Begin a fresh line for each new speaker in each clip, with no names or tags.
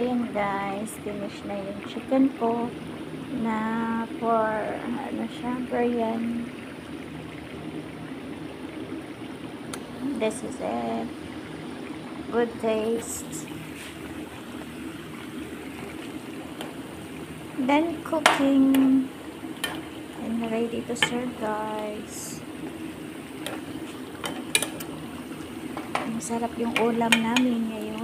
Ayan guys, finish na yung chicken ko na for ano siya, biryani. This is it. Good taste. Then cooking and ready to serve guys. Masarap yung ulam namin ngayon.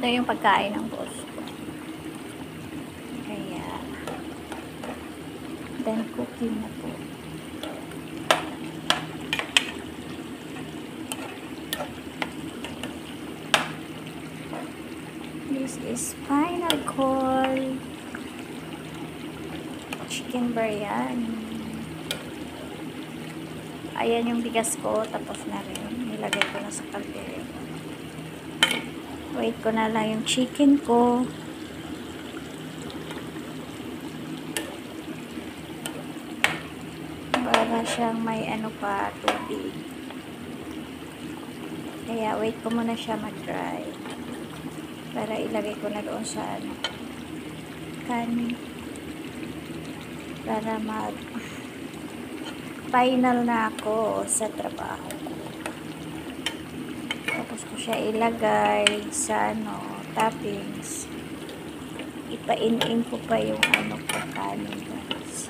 Ito yung pagkain ng boss ko. Kaya then cooking na po. This is final call. Chicken biryani. Ayan yung bigas ko. Tapos na rin. Nilagay ko na sa kaldero. Wait ko na lang yung chicken ko. Para siyang may ano pa, tubig. Kaya wait ko muna siya mag-dry. Para ilagay ko na doon sa ano, kanin. Para final na ako sa trabaho ko. Tapos ko siya ilagay sa ano, toppings. Ipain-in ko pa yung ano ko, kanin guys.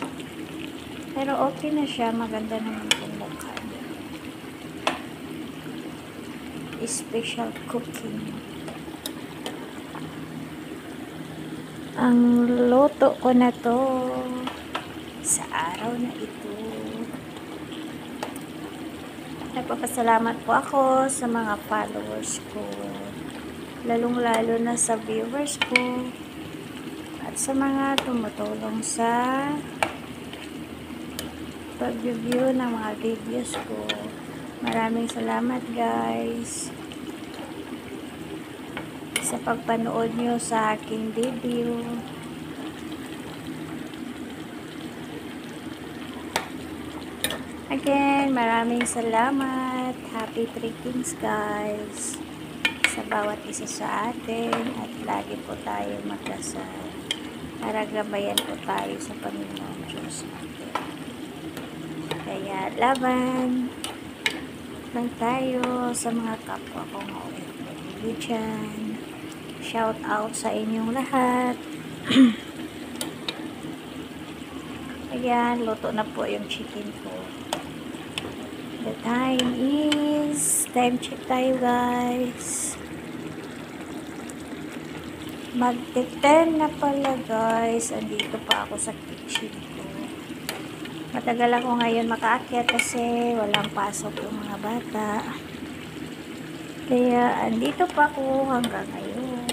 Pero okay na siya, maganda naman yung mukha niya. Special cooking. Ang luto ko na to sa araw na ito. Nagpapasalamat po ako sa mga followers ko, lalong-lalo na sa viewers ko at sa mga tumutulong sa pag-review ng mga videos ko. Maraming salamat guys sa pagpanood nyo sa aking video. Again, maraming salamat. Happy treatings guys sa bawat isa sa atin at lagi po tayo magdasal para gabayan po tayo sa Panginoon Diyos natin. Kaya laban lang tayo sa mga kapwa kong OFW dyan. Shout out sa inyong lahat. Ayan, luto na po yung chicken ko. The time is, time check tayo guys. Mag-10 na pala guys. Andito pa ako sa kitchen ko. Matagal ako ngayon makaakyat kasi walang pasok yung mga bata. Kaya andito pa ako hanggang ngayon.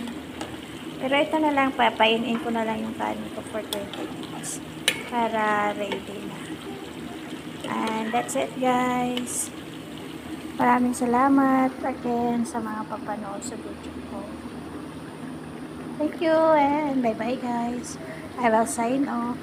Pero ito na lang, papainin ko na lang yung kanin ko for 20 minutes para ready na. And that's it guys. Maraming salamat again sa mga papanood sa video ko. Thank you and bye bye guys. I will sign off.